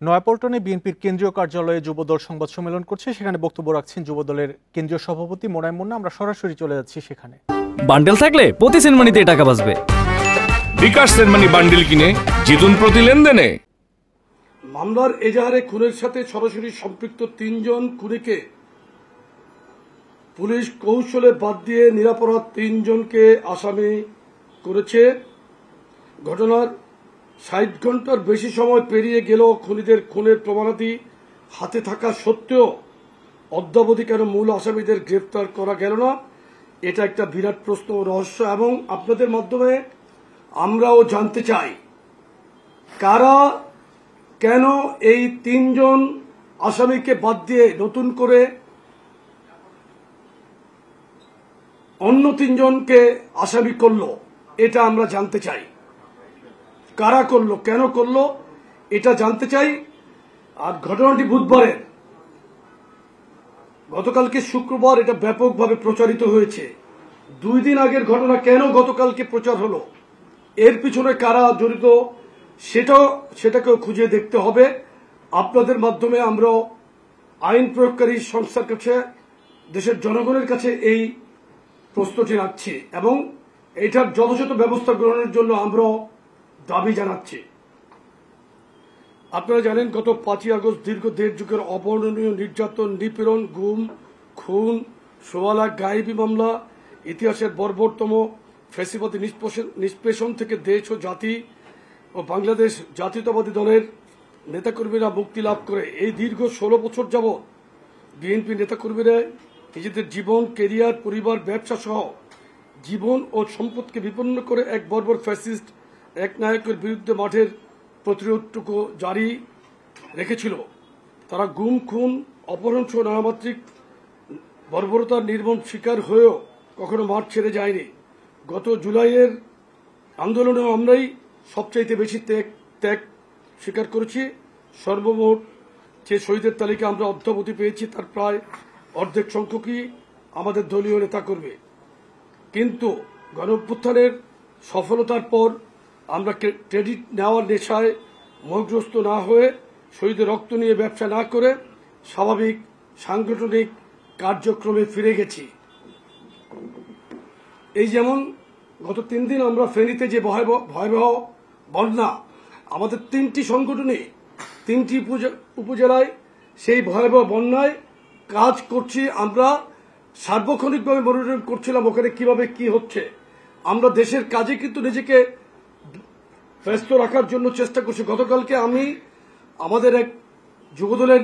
নয়াপল্টনে বিএনপির কেন্দ্রীয় কার্যালয়ে যুবদল সংবাদ সম্মেলন করছে। সেখানে বক্তব্য রাখছেন যুবদলের কেন্দ্রীয় সভাপতি মোনায়েম মুন্না। আমরা সরাসরি চলে যাচ্ছি সেখানে। বান্ডেল থাকলে প্রতি সেনমানিতে টাকা বাঁচবে। বিকাশ সেনমানি বান্ডেল কিনে জিতুন প্রতি লেনদেনে। মামলার এজাহারে খুনের সাথে সরাসরি সম্পৃক্ত ৩ জন খুনিকে পুলিশ কৌশলে বাদ দিয়ে নিরপরাধ ৩ জনকে আসামি করেছে। ঘটনার ৬০ ঘন্টার বেশি সময় পেরিয়ে গেলেও খুনিদের খুনের প্রমাণাদি হাতে থাকা সত্ত্বেও অদ্যাবধি কেন মূল আসামিদের গ্রেফতার করা গেল না, এটা একটা বিরাট প্রশ্ন ও রহস্য। এবং আপনাদের মাধ্যমে আমরাও জানতে চাই কারা কেন এই ৩ জন আসামিকে বাদ দিয়ে নতুন করে অন্য ৩ জনকে আসামি করলো, এটা আমরা জানতে চাই। কারা করলো, কেন করলো, এটা জানতে চাই। আর ঘটনাটি বুধবারের, গতকালকে শুক্রবার এটা ব্যাপকভাবে প্রচারিত হয়েছে। 2 দিন আগের ঘটনা কেন গতকালকে প্রচার হলো, এর পিছনে কারা জড়িত সেটাকেও খুঁজে দেখতে হবে। আপনাদের মাধ্যমে আমরা আইন প্রয়োগকারী সংস্থার কাছে, দেশের জনগণের কাছে এই প্রশ্নটি রাখছি এবং এটার যথাযথ ব্যবস্থা গ্রহণের জন্য আমরা দাবি জানাচ্ছি। আপনারা জানেন গত 5ই আগস্ট দীর্ঘ 1.5 যুগের অবর্ণনীয় নির্যাতন, নিপীড়ন, গুম, খুন, 16 লাখ গায়েবী মামলা, ইতিহাসের বর্বরতম ফ্যাসিবাদী নিষ্পেষণ থেকে দেশ ও জাতি ও বাংলাদেশ জাতীয়তাবাদী দলের নেতাকর্মীরা মুক্তি লাভ করে এই দীর্ঘ 16 বছর যাবৎ বিএনপি নেতাকর্মীরা নিজেদের জীবন, কেরিয়ার, পরিবার, ব্যবসা সহ জীবন ও সম্পদকে বিপন্ন করে এক বর্বর ফ্যাসিস্ট এক নায়কের বিরুদ্ধে মাঠের প্রতিরোধটুকু জারি রেখেছিল। তারা গুম, খুন, অপহরণ সহ নানামাত্রিক বর্বরতার নির্মম শিকার হয়েও কখনো মাঠ ছেড়ে যায়নি। গত জুলাইয়ের আন্দোলনেও আমরাই সবচাইতে বেশি ত্যাগ স্বীকার করেছি। সর্বমোট যে শহীদের তালিকা আমরা অদ্যাবধি পেয়েছি তার প্রায় অর্ধেক সংখ্যকই আমাদের দলীয় নেতাকর্মী। কিন্তু গণঅভ্যুত্থানের সফলতার পর আমরা ক্রেডিট নেওয়ার নেশায় মোহগ্রস্ত না হয়ে শহীদের রক্ত নিয়ে ব্যবসা না করে স্বাভাবিক সাংগঠনিক কার্যক্রমে ফিরে গেছি। এই যেমন গত 3 দিন আমরা ফেনীতে যে ভয়াবহ বন্যা, আমাদের 3টি সংগঠনে 3টি উপজেলায় সেই ভয়াবহ বন্যায় কাজ করছি। আমরা সার্বক্ষণিকভাবে মনিটরিং করছিলাম ওখানে কিভাবে কি হচ্ছে। আমরা দেশের কাজে কিন্তু নিজেকে ব্যস্ত রাখার জন্য চেষ্টা করছি। গতকালকে আমি আমাদের এক যুবদলের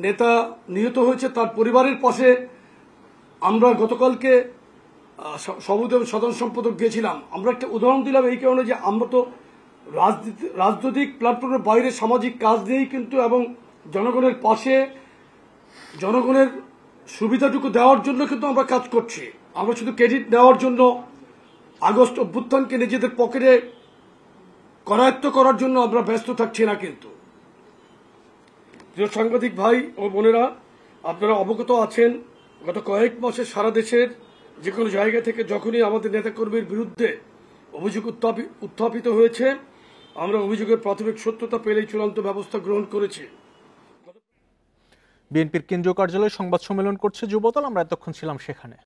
নেতা নিহত হয়েছে, তার পরিবারের পাশে আমরা গতকালকে সাধারণ সম্পাদক গিয়েছিলাম। আমরা একটা উদাহরণ দিলাম এই কারণে যে আমরা তো রাজনৈতিক প্ল্যাটফর্মের বাইরে সামাজিক কাজ দিয়েই কিন্তু এবং জনগণের পাশে জনগণের সুবিধাটুকু দেওয়ার জন্য কিন্তু আমরা কাজ করছি। আমরা শুধু ক্রেডিট নেওয়ার জন্য আগস্ট অভ্যুত্থানকে নিজেদের পকেটে করায়ত্ত করার জন্য আমরা ব্যস্ত থাকছি না। কিন্তু প্রিয় সাংবাদিক ভাই ও বোনেরা, আপনারা অবগত আছেন গত কয়েক মাসে সারা দেশের যে কোনো জায়গা থেকে যখনই আমাদের নেতাকর্মীর বিরুদ্ধে অভিযোগ উত্থাপিত হয়েছে, আমরা অভিযোগের প্রাথমিক সত্যতা পেলেই চূড়ান্ত ব্যবস্থা গ্রহণ করেছি। বিএনপির কেন্দ্রীয় কার্যালয়ে সংবাদ সম্মেলন করছে যুবদল। আমরা এতক্ষণ ছিলাম সেখানে।